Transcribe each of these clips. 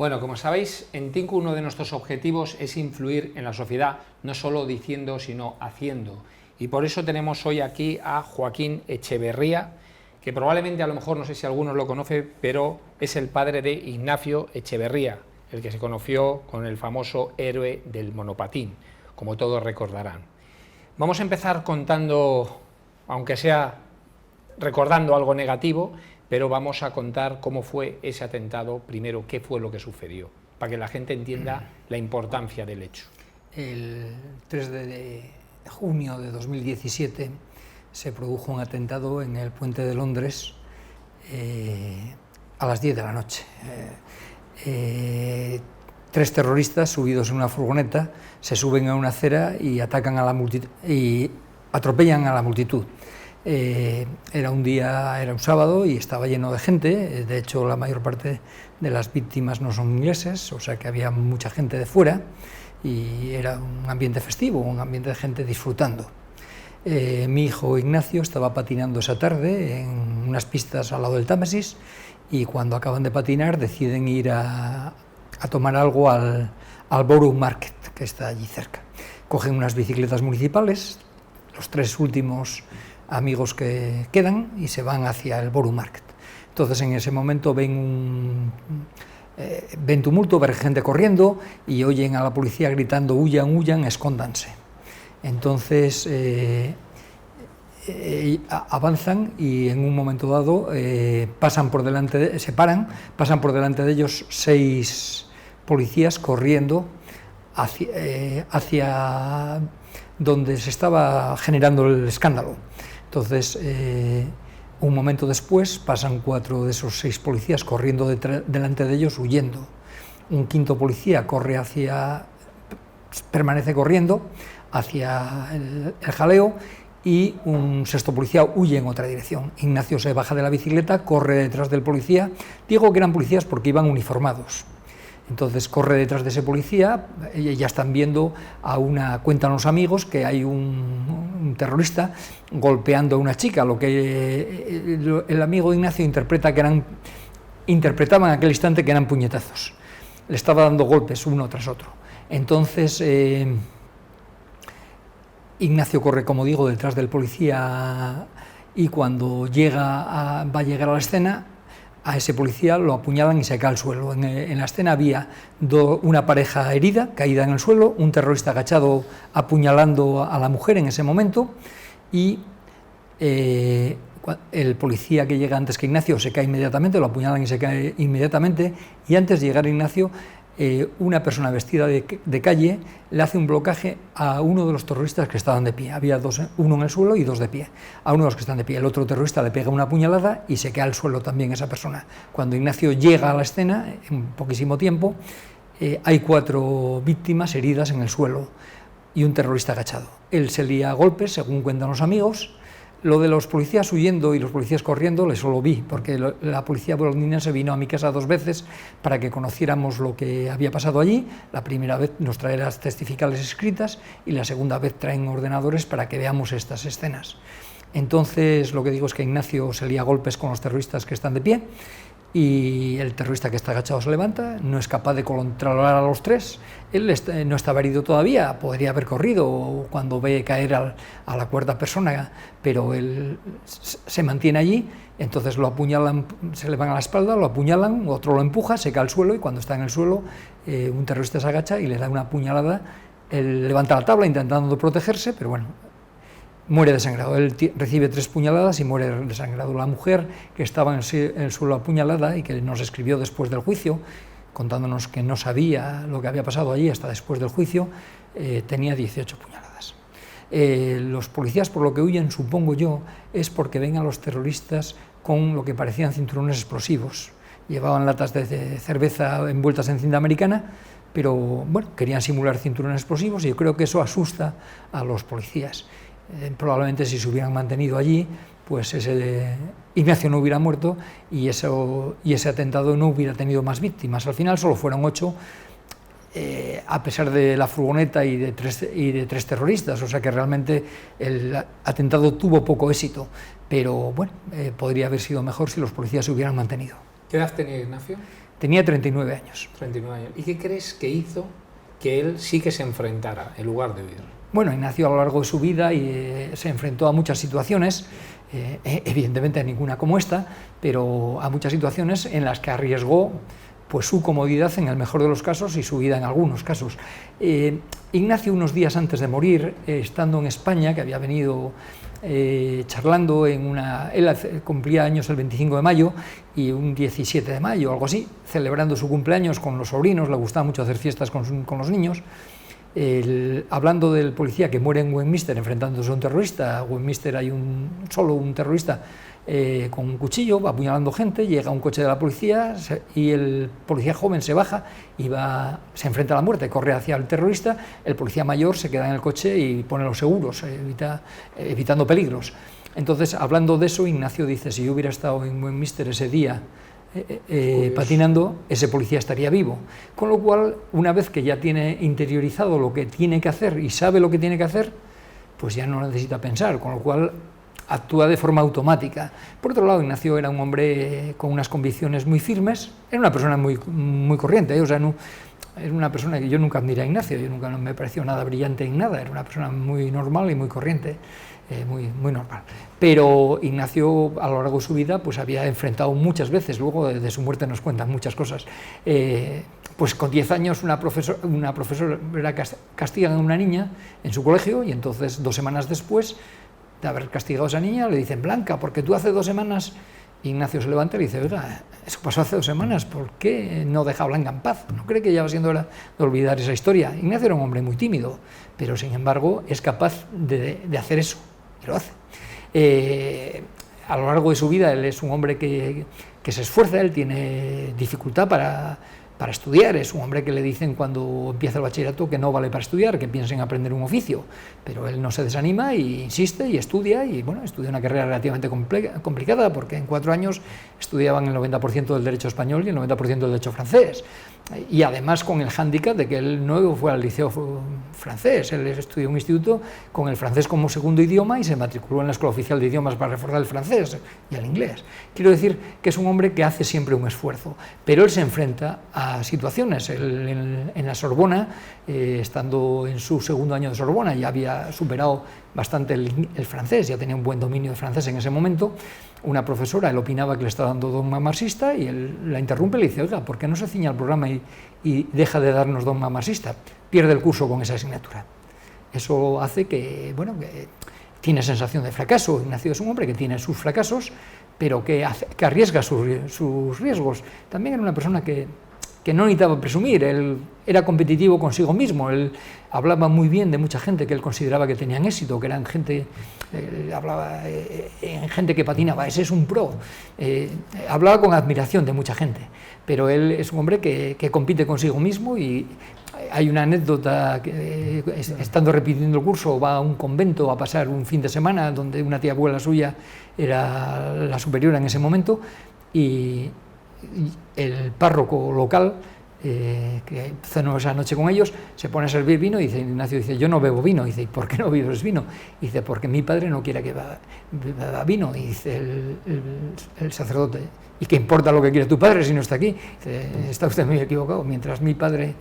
Bueno, como sabéis, en Tinku uno de nuestros objetivos es influir en la sociedad, no solo diciendo, sino haciendo. Y por eso tenemos hoy aquí a Joaquín Echeverría, que probablemente, a lo mejor, no sé si algunos lo conocen, pero es el padre de Ignacio Echeverría, el que se conoció con el famoso héroe del monopatín, como todos recordarán. Vamos a empezar contando, aunque sea recordando algo negativo, pero vamos a contar cómo fue ese atentado, primero qué fue lo que sucedió, para que la gente entienda la importancia del hecho. El 3 de junio de 2017 se produjo un atentado en el puente de Londres a las 10 de la noche. Tres terroristas subidos en una furgoneta se suben a una acera y atacan a la multitud y atropellan a la multitud. Era un sábado y estaba lleno de gente. De hecho, la mayor parte de las víctimas no son ingleses, o sea que había mucha gente de fuera y era un ambiente festivo, un ambiente de gente disfrutando. Mi hijo Ignacio estaba patinando esa tarde en unas pistas al lado del Támesis y cuando acaban de patinar deciden ir a tomar algo al Borough Market, que está allí cerca. Cogen unas bicicletas municipales, los tres últimos amigos que quedan, y se van hacia el Borough Market. Entonces, en ese momento ven tumulto, ven gente corriendo y oyen a la policía gritando: huyan, huyan, escóndanse. Entonces avanzan y en un momento dado pasan por delante de ellos 6 policías corriendo hacia donde se estaba generando el escándalo. Entonces, un momento después, pasan 4 de esos 6 policías corriendo delante de ellos, huyendo. Un quinto policía permanece corriendo hacia el jaleo y un sexto policía huye en otra dirección. Ignacio se baja de la bicicleta, corre detrás del policía. Digo que eran policías porque iban uniformados. Entonces corre detrás de ese policía, ya están viendo cuentan los amigos que hay un terrorista golpeando a una chica, lo que el amigo de Ignacio interpretaba en aquel instante que eran puñetazos. Le estaba dando golpes uno tras otro. Entonces Ignacio corre, como digo, detrás del policía y cuando va a llegar a la escena, a ese policía lo apuñalan y se cae al suelo. En la escena había una pareja herida, caída en el suelo, un terrorista agachado apuñalando a la mujer en ese momento y el policía que llega antes que Ignacio se cae inmediatamente, lo apuñalan y se cae inmediatamente, y antes de llegar a Ignacio, una persona vestida de calle le hace un blocaje a uno de los terroristas que estaban de pie. Había uno en el suelo y 2 de pie. A uno de los que están de pie, el otro terrorista le pega una puñalada y se cae al suelo también esa persona. Cuando Ignacio llega a la escena, en poquísimo tiempo, hay 4 víctimas heridas en el suelo y un terrorista agachado. Él se lía a golpes, según cuentan los amigos. Lo de los policías huyendo y los policías corriendo, eso lo vi, porque la policía londinense vino a mi casa 2 veces para que conociéramos lo que había pasado allí. La primera vez nos trae las testificales escritas y la segunda vez traen ordenadores para que veamos estas escenas. Entonces, lo que digo es que Ignacio se lía a golpes con los terroristas que están de pie y el terrorista que está agachado se levanta, no es capaz de controlar a los 3, él no estaba herido todavía, podría haber corrido cuando ve caer a la 4ª persona, pero él se mantiene allí. Entonces lo apuñalan, se le van a la espalda, lo apuñalan, otro lo empuja, se cae al suelo y cuando está en el suelo un terrorista se agacha y le da una puñalada, él levanta la tabla intentando protegerse, pero bueno, muere desangrado. Él recibe 3 puñaladas y muere desangrado. La mujer que estaba en el suelo apuñalada y que nos escribió después del juicio, contándonos que no sabía lo que había pasado allí hasta después del juicio, tenía 18 puñaladas. Los policías, por lo que huyen, supongo yo, es porque ven a los terroristas con lo que parecían cinturones explosivos. Llevaban latas de cerveza envueltas en cinta americana, pero bueno, querían simular cinturones explosivos y yo creo que eso asusta a los policías. Probablemente si se hubieran mantenido allí, pues Ignacio no hubiera muerto y ese atentado no hubiera tenido más víctimas. Al final solo fueron 8, a pesar de la furgoneta y de 3 terroristas, o sea que realmente el atentado tuvo poco éxito, pero bueno, podría haber sido mejor si los policías se hubieran mantenido. ¿Qué edad tenía Ignacio? Tenía 39 años. 39 años. ¿Y qué crees que hizo que él sí que se enfrentara en lugar de huir? Bueno, Ignacio a lo largo de su vida se enfrentó a muchas situaciones, evidentemente a ninguna como esta, pero a muchas situaciones en las que arriesgó pues su comodidad en el mejor de los casos y su vida en algunos casos. Ignacio, unos días antes de morir, estando en España, que había venido charlando él cumplía años el 25 de mayo y un 17 de mayo, algo así, celebrando su cumpleaños con los sobrinos, le gustaba mucho hacer fiestas con los niños. Hablando del policía que muere en Westminster enfrentándose a un terrorista. En Westminster hay solo un terrorista con un cuchillo apuñalando gente, llega un coche de la policía y el policía joven se baja y se enfrenta a la muerte, corre hacia el terrorista, el policía mayor se queda en el coche y pone los seguros, evitando peligros. Entonces, hablando de eso, Ignacio dice, si yo hubiera estado en Westminster ese día patinando, ese policía estaría vivo. Con lo cual, una vez que ya tiene interiorizado lo que tiene que hacer y sabe lo que tiene que hacer, pues ya no necesita pensar, con lo cual actúa de forma automática. Por otro lado, Ignacio era un hombre con unas convicciones muy firmes, era una persona muy corriente, o sea, no, era una persona que yo nunca admiré a Ignacio, yo nunca me pareció nada brillante en nada, era una persona muy normal y muy corriente. Muy normal. Pero Ignacio, a lo largo de su vida, pues había enfrentado muchas veces, luego de su muerte nos cuentan muchas cosas. Pues con 10 años una profesora castigan a una niña en su colegio y entonces 2 semanas después de haber castigado a esa niña le dicen, Blanca, porque tú hace 2 semanas... Ignacio se levanta y le dice, oiga, eso pasó hace 2 semanas, ¿por qué no deja a Blanca en paz? ¿No cree que ya va siendo hora de olvidar esa historia? Ignacio era un hombre muy tímido, pero sin embargo es capaz de hacer eso. Y lo hace. A lo largo de su vida él es un hombre que se esfuerza, él tiene dificultad para estudiar, es un hombre que le dicen cuando empieza el bachillerato que no vale para estudiar, que piensa en aprender un oficio, pero él no se desanima y insiste y estudia, y bueno, estudia una carrera relativamente complicada porque en 4 años estudiaban el 90% del derecho español y el 90% del derecho francés, y además con el hándicap de que él no fue al liceo francés, él estudió en un instituto con el francés como segundo idioma y se matriculó en la Escuela Oficial de Idiomas para reforzar el francés y el inglés. Quiero decir que es un hombre que hace siempre un esfuerzo, pero él se enfrenta a situaciones. Él, en la Sorbona, estando en su segundo año de Sorbona, ya había superado bastante el francés, ya tenía un buen dominio de francés en ese momento. Una profesora, él opinaba que le estaba dando dogma marxista y él la interrumpe y le dice, oiga, ¿por qué no se ciña al programa y deja de darnos dogma marxista? Pierde el curso con esa asignatura. Eso hace que, bueno, que tiene sensación de fracaso. Ignacio es un hombre que tiene sus fracasos, pero que arriesga sus riesgos. También era una persona que no necesitaba presumir, él era competitivo consigo mismo, él hablaba muy bien de mucha gente que él consideraba que tenían éxito, que eran gente, hablaba en gente que patinaba, ese es un pro, hablaba con admiración de mucha gente, pero él es un hombre que compite consigo mismo. Y hay una anécdota que, estando repitiendo el curso, va a un convento a pasar un fin de semana donde una tía abuela suya era la superiora en ese momento, y el párroco local, que cenó esa noche con ellos, se pone a servir vino y dice, Ignacio dice, yo no bebo vino. Y dice, ¿por qué no bebes vino? Y dice, porque mi padre no quiere que beba vino. Y dice el sacerdote, ¿y qué importa lo que quiere tu padre si no está aquí? Dice, está usted muy equivocado, mientras mi padre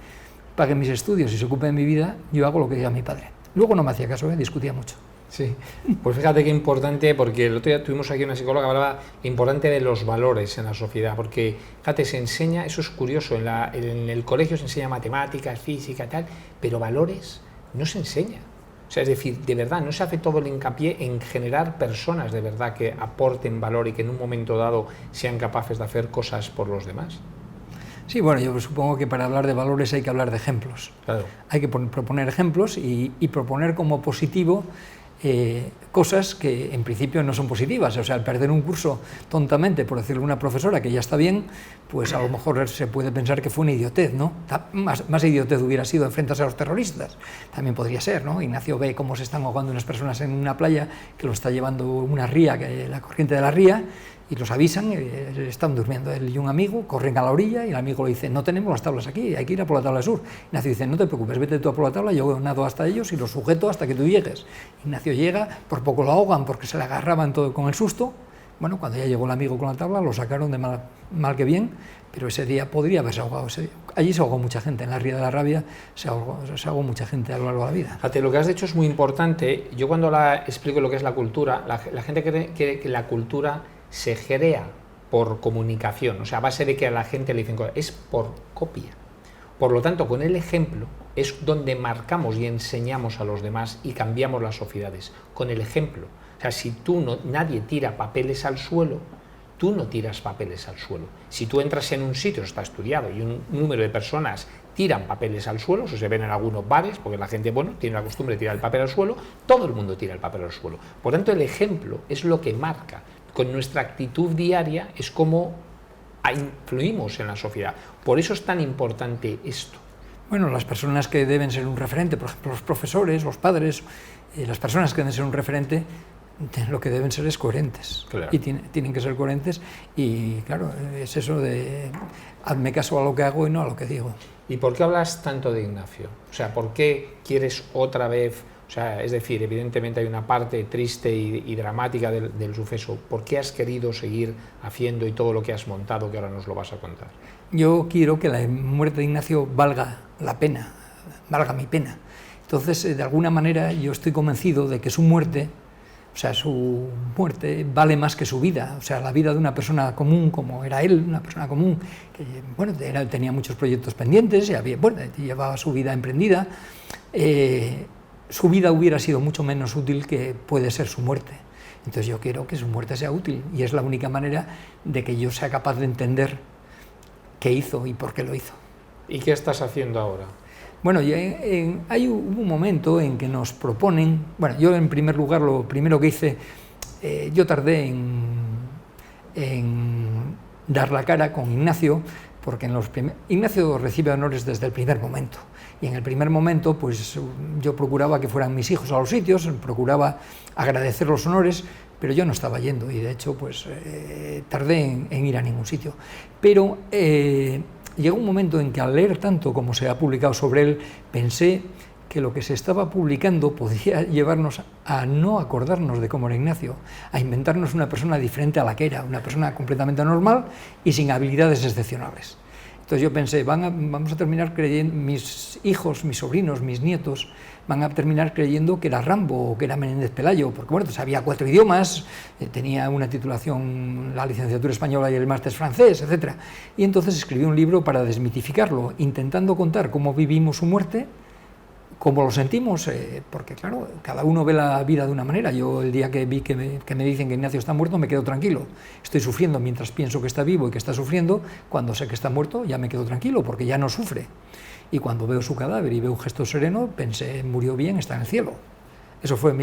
pague mis estudios y se ocupe de mi vida, yo hago lo que diga mi padre. Luego no me hacía caso, discutía mucho. Sí, pues fíjate qué importante, porque el otro día tuvimos aquí una psicóloga que hablaba importante de los valores en la sociedad, porque fíjate, se enseña, eso es curioso, en el colegio se enseña matemáticas, física, tal, pero valores no se enseña. O sea, es decir, de verdad, no se hace todo el hincapié en generar personas de verdad que aporten valor y que en un momento dado sean capaces de hacer cosas por los demás. Sí, bueno, yo supongo que para hablar de valores hay que hablar de ejemplos. Claro. Hay que proponer ejemplos y proponer como positivo cosas que en principio no son positivas. O sea, al perder un curso tontamente, por decirle a una profesora que ya está bien, pues a lo mejor se puede pensar que fue una idiotez, ¿no? Más idiotez hubiera sido enfrentarse a los terroristas, también podría ser, ¿no? Ignacio ve cómo se están ahogando unas personas en una playa, que lo está llevando una ría, la corriente de la ría, y los avisan, están durmiendo él y un amigo, corren a la orilla y el amigo le dice, no tenemos las tablas aquí, hay que ir a por la tabla sur. Ignacio dice, no te preocupes, vete tú a por la tabla, yo nado hasta ellos y los sujeto hasta que tú llegues. Ignacio llega, por poco lo ahogan porque se le agarraban todo con el susto, Bueno, cuando ya llegó el amigo con la tabla, lo sacaron de mal que bien, pero ese día podría haberse ahogado. Allí se ahogó mucha gente, en la Ría de la Rabia se ahogó mucha gente a lo largo de la vida. Fíjate, lo que has dicho es muy importante. Yo cuando explico lo que es la cultura, la gente cree que la cultura se crea por comunicación, o sea, a base de que a la gente le dicen cosas, es por copia. Por lo tanto, con el ejemplo es donde marcamos y enseñamos a los demás y cambiamos las sociedades, con el ejemplo. O sea, si nadie tira papeles al suelo, tú no tiras papeles al suelo. Si tú entras en un sitio, está estudiado, y un número de personas tiran papeles al suelo, eso se ven en algunos bares, porque la gente, bueno, tiene la costumbre de tirar el papel al suelo, todo el mundo tira el papel al suelo. Por tanto, el ejemplo es lo que marca. Con nuestra actitud diaria es como influimos en la sociedad. Por eso es tan importante esto. Bueno, las personas que deben ser un referente, por ejemplo, los profesores, los padres, las personas que deben ser un referente, lo que deben ser es coherentes. Claro. Y tienen que ser coherentes y, claro, es eso de hazme caso a lo que hago y no a lo que digo. ¿Y por qué hablas tanto de Ignacio? O sea, ¿por qué quieres otra vez? O sea, es decir, evidentemente hay una parte triste y dramática del suceso. ¿Por qué has querido seguir haciendo y todo lo que has montado, que ahora nos lo vas a contar? Yo quiero que la muerte de Ignacio valga la pena, valga mi pena. Entonces, de alguna manera, yo estoy convencido de que su muerte vale más que su vida. O sea, la vida de una persona común, como era él, una persona común, que bueno, tenía muchos proyectos pendientes, llevaba su vida emprendida. Su vida hubiera sido mucho menos útil que puede ser su muerte. Entonces yo quiero que su muerte sea útil y es la única manera de que yo sea capaz de entender qué hizo y por qué lo hizo. ¿Y qué estás haciendo ahora? Bueno, hay un momento en que nos proponen, bueno, yo en primer lugar lo primero que hice, yo tardé en dar la cara con Ignacio, porque Ignacio recibe honores desde el primer momento, y en el primer momento pues yo procuraba que fueran mis hijos a los sitios, procuraba agradecer los honores, pero yo no estaba yendo y de hecho pues tardé en ir a ningún sitio. Pero llegó un momento en que al leer tanto como se ha publicado sobre él, pensé que lo que se estaba publicando podía llevarnos a no acordarnos de cómo era Ignacio, a inventarnos una persona diferente a la que era, una persona completamente normal y sin habilidades excepcionales. Entonces yo pensé, vamos a terminar creyendo, mis hijos, mis sobrinos, mis nietos, van a terminar creyendo que era Rambo o que era Menéndez Pelayo, porque bueno, sabía 4 idiomas, tenía una titulación, la licenciatura española y el máster francés, etc. Y entonces escribí un libro para desmitificarlo, intentando contar cómo vivimos su muerte, cómo lo sentimos, porque claro, cada uno ve la vida de una manera. Yo el día que vi que me dicen que Ignacio está muerto, me quedo tranquilo. Estoy sufriendo mientras pienso que está vivo y que está sufriendo. Cuando sé que está muerto, ya me quedo tranquilo, porque ya no sufre. Y cuando veo su cadáver y veo un gesto sereno, pensé, murió bien, está en el cielo. Eso fue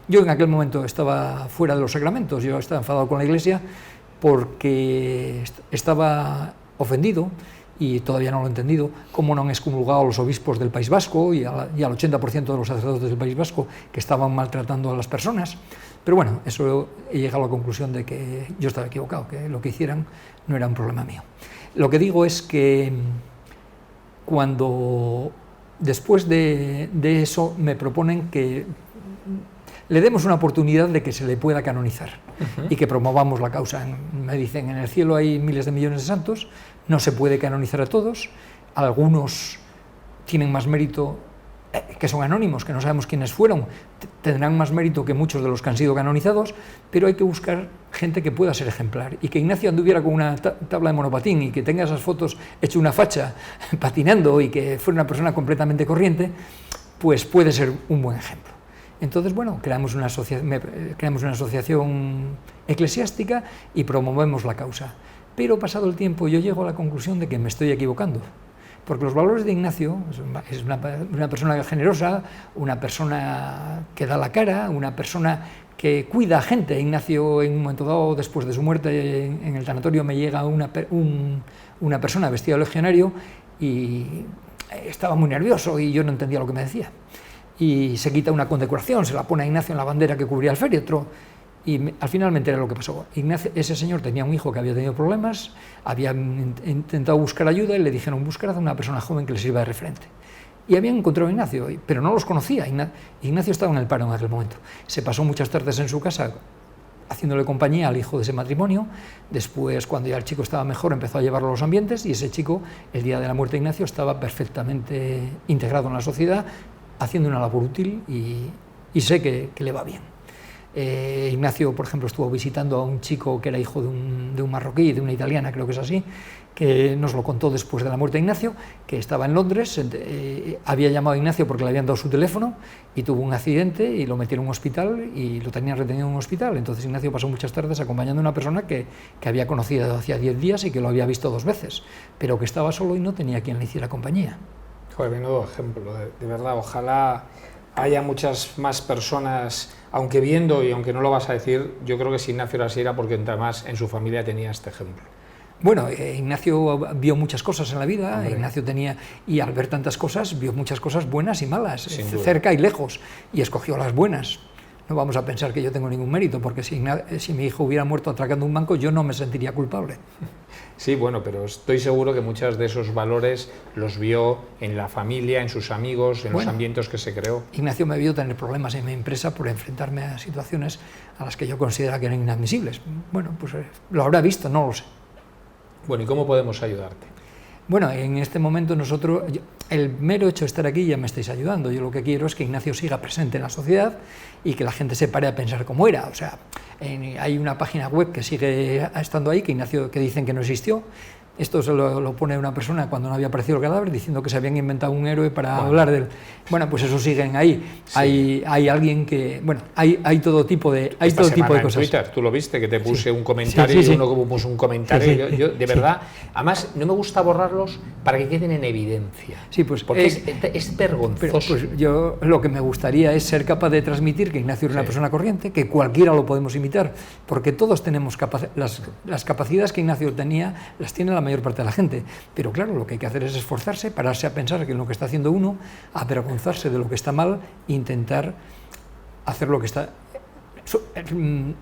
Yo en aquel momento estaba fuera de los sacramentos, yo estaba enfadado con la Iglesia porque estaba ofendido, y todavía no lo he entendido, cómo no han excomulgado a los obispos del País Vasco y al 80% de los sacerdotes del País Vasco que estaban maltratando a las personas. Pero bueno, eso he llegado a la conclusión de que yo estaba equivocado, que lo que hicieran no era un problema mío. Lo que digo es que cuando después de eso me proponen que le demos una oportunidad de que se le pueda canonizar y que promovamos la causa. Me dicen, en el cielo hay miles de millones de santos, no se puede canonizar a todos, algunos tienen más mérito, que son anónimos, que no sabemos quiénes fueron, tendrán más mérito que muchos de los que han sido canonizados, pero hay que buscar gente que pueda ser ejemplar, y que Ignacio anduviera con una tabla de monopatín y que tenga esas fotos hecho una facha patinando y que fuera una persona completamente corriente, pues puede ser un buen ejemplo. Entonces, bueno, creamos una asociación eclesiástica y promovemos la causa. Pero pasado el tiempo yo llego a la conclusión de que me estoy equivocando, porque los valores de Ignacio es una persona generosa, una persona que da la cara, una persona que cuida a gente. Ignacio, en un momento dado, después de su muerte en el tanatorio, me llega una persona vestida de legionario y estaba muy nervioso y yo no entendía lo que me decía. Y se quita una condecoración, se la pone a Ignacio en la bandera que cubría el féretro, y al final me enteré de lo que pasó. Ignacio, ese señor tenía un hijo que había tenido problemas, había intentado buscar ayuda y le dijeron, buscar a una persona joven que les sirva de referente. Y habían encontrado a Ignacio, pero no los conocía. Ignacio estaba en el paro en aquel momento. Se pasó muchas tardes en su casa haciéndole compañía al hijo de ese matrimonio. Después, cuando ya el chico estaba mejor, empezó a llevarlo a los ambientes y ese chico, el día de la muerte de Ignacio, estaba perfectamente integrado en la sociedad, haciendo una labor útil y sé que le va bien. Ignacio, por ejemplo, estuvo visitando a un chico que era hijo de un marroquí, de una italiana, creo que es así, que nos lo contó después de la muerte de Ignacio, que estaba en Londres, había llamado a Ignacio porque le habían dado su teléfono y tuvo un accidente y lo metieron en un hospital y lo tenían retenido en un hospital. Entonces Ignacio pasó muchas tardes acompañando a una persona que había conocido hacía 10 días y que lo había visto 2 veces, pero que estaba solo y no tenía quien le hiciera compañía. Joder, menudo ejemplo, de verdad, ojalá haya muchas más personas, aunque viendo y aunque no lo vas a decir, yo creo que si Ignacio era así era porque además en su familia tenía este ejemplo. Bueno, Ignacio vio muchas cosas en la vida. Hombre. Ignacio tenía, y al ver tantas cosas, vio muchas cosas buenas y malas, cerca y lejos, y escogió las buenas. No vamos a pensar que yo tengo ningún mérito, porque si mi hijo hubiera muerto atracando un banco, yo no me sentiría culpable. Sí, bueno, pero estoy seguro que muchos de esos valores los vio en la familia, en sus amigos, en los ambientes que se creó. Ignacio me vio tener problemas en mi empresa por enfrentarme a situaciones a las que yo consideraba que eran inadmisibles. Bueno, pues lo habrá visto, no lo sé. Bueno, ¿y cómo podemos ayudarte? Bueno, en este momento el mero hecho de estar aquí ya me estáis ayudando. Yo lo que quiero es que Ignacio siga presente en la sociedad y que la gente se pare a pensar cómo era. O sea, hay una página web que sigue estando ahí, que dicen que no existió. Esto se lo pone una persona cuando no había aparecido el cadáver, diciendo que se habían inventado un héroe para hablar del... Bueno, pues eso siguen ahí. Sí. Hay alguien que... Bueno, hay todo tipo de cosas. En Twitter, tú lo viste, que te puse un comentario y uno como puso un comentario. Yo de verdad, además, no me gusta borrarlos para que queden en evidencia. Sí, pues... Porque es vergonzoso. Pero, pues yo lo que me gustaría es ser capaz de transmitir que Ignacio era una persona corriente, que cualquiera lo podemos imitar, porque todos tenemos las capacidades que Ignacio tenía, las tiene la mayor parte de la gente, pero claro, lo que hay que hacer es esforzarse, pararse a pensar que en lo que está haciendo uno, avergonzarse de lo que está mal, intentar hacer lo que está,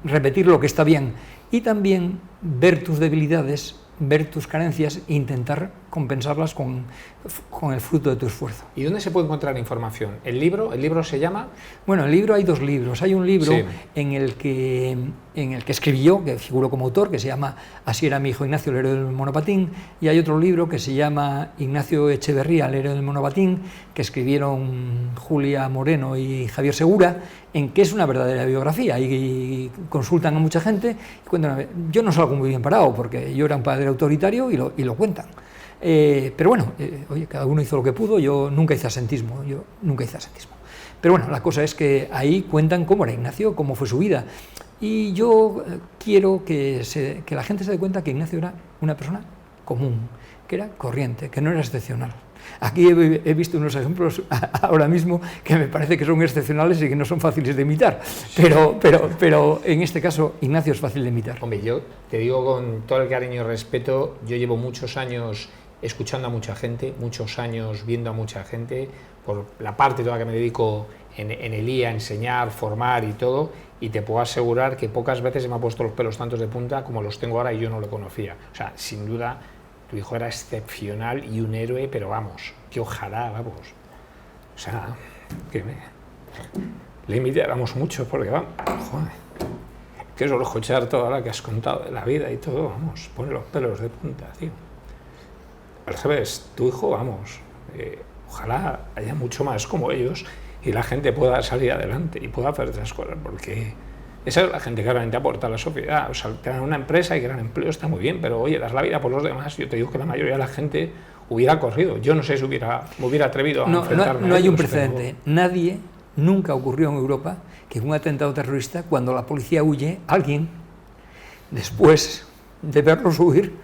repetir lo que está bien y también ver tus debilidades, ver tus carencias e intentar compensarlas con el fruto de tu esfuerzo. ¿Y dónde se puede encontrar información? ¿El libro se llama? Bueno, el libro hay 2 libros. Hay un libro en el que escribí yo, que figuro como autor, que se llama Así era mi hijo Ignacio, el héroe del monopatín, y hay otro libro que se llama Ignacio Echeverría, el héroe del monopatín, que escribieron Julia Moreno y Javier Segura, en que es una verdadera biografía, y consultan a mucha gente y cuentan. Yo no salgo muy bien parado, porque yo era un padre autoritario y lo cuentan. Pero bueno, oye, cada uno hizo lo que pudo, yo nunca hice asentismo. Pero bueno, la cosa es que ahí cuentan cómo era Ignacio, cómo fue su vida. Y yo quiero que la gente se dé cuenta que Ignacio era una persona común, que era corriente, que no era excepcional. Aquí he visto unos ejemplos ahora mismo que me parece que son excepcionales y que no son fáciles de imitar, pero en este caso Ignacio es fácil de imitar. Hombre, yo te digo con todo el cariño y respeto, yo llevo muchos años escuchando a mucha gente, muchos años viendo a mucha gente, por la parte toda que me dedico en el IA, a enseñar, formar y todo, y te puedo asegurar que pocas veces se me ha puesto los pelos tantos de punta como los tengo ahora y yo no lo conocía. O sea, sin duda, tu hijo era excepcional y un héroe, pero vamos, que ojalá, vamos. O sea, que le imitáramos mucho, porque vamos, joder, que solo escuchar toda la que has contado de la vida y todo, vamos, pone los pelos de punta, tío. Al revés, tu hijo, vamos, ojalá haya mucho más como ellos y la gente pueda salir adelante y pueda hacer otras cosas, porque esa es la gente que realmente aporta a la sociedad. O sea, tener una empresa y crear empleo está muy bien, pero oye, das la vida por los demás. Yo te digo que la mayoría de la gente hubiera corrido. Yo no sé si me hubiera atrevido a enfrentarme. No hay un precedente. Nadie, nunca ocurrió en Europa que un atentado terrorista, cuando la policía huye, alguien, después de verlos huir,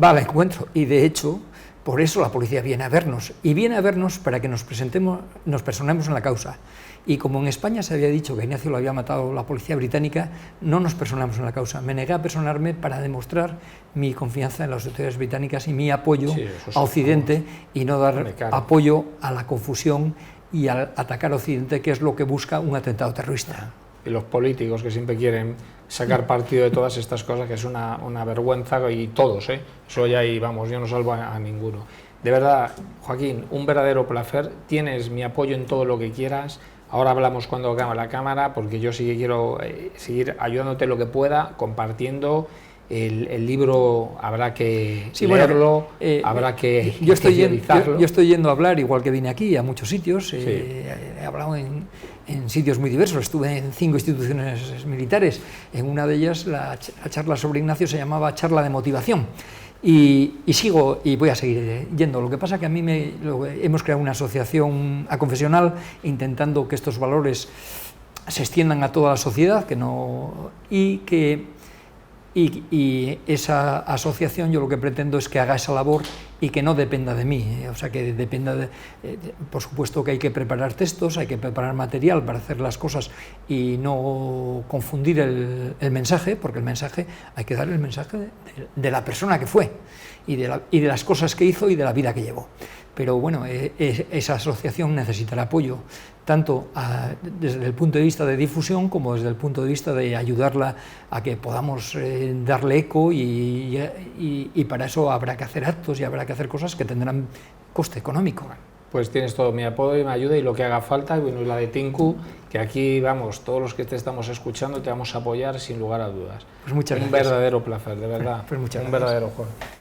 va al encuentro. Y de hecho, por eso la policía viene a vernos. Y viene a vernos para que nos personemos en la causa. Y como en España se había dicho que Ignacio lo había matado la policía británica, no nos personamos en la causa. Me negué a personarme para demostrar mi confianza en las autoridades británicas y mi apoyo a Occidente y no dar apoyo a la confusión y al atacar a Occidente, que es lo que busca un atentado terrorista. Y los políticos que siempre quieren sacar partido de todas estas cosas, que es una vergüenza, y todos, eso ya ahí, vamos, yo no salvo a ninguno. De verdad, Joaquín, un verdadero placer, tienes mi apoyo en todo lo que quieras. Ahora hablamos cuando acabe la cámara, porque yo sí que quiero seguir ayudándote lo que pueda, compartiendo. El libro habrá que leerlo, habrá que yo estoy yendo a hablar, igual que vine aquí, a muchos sitios. Sí. He hablado en sitios muy diversos, estuve en 5 instituciones militares. En una de ellas, la charla sobre Ignacio se llamaba Charla de Motivación. Y sigo y voy a seguir yendo. Lo que pasa que a mí hemos creado una asociación aconfesional intentando que estos valores se extiendan a toda la sociedad, y esa asociación yo lo que pretendo es que haga esa labor y que no dependa de mí, o sea, que dependa por supuesto que hay que preparar textos, hay que preparar material para hacer las cosas y no confundir el mensaje, porque el mensaje, hay que dar el mensaje de la persona que fue y de las cosas que hizo y de la vida que llevó. Pero bueno, esa asociación necesitará apoyo, tanto desde el punto de vista de difusión como desde el punto de vista de ayudarla a que podamos darle eco y para eso habrá que hacer actos y habrá que hacer cosas que tendrán coste económico. Pues tienes todo mi apoyo y mi ayuda y lo que haga falta, y bueno, y la de Tinku, que aquí vamos, todos los que te estamos escuchando te vamos a apoyar sin lugar a dudas. Pues muchas gracias. Un verdadero placer, de verdad. Pues muchas gracias. Un verdadero, Juan.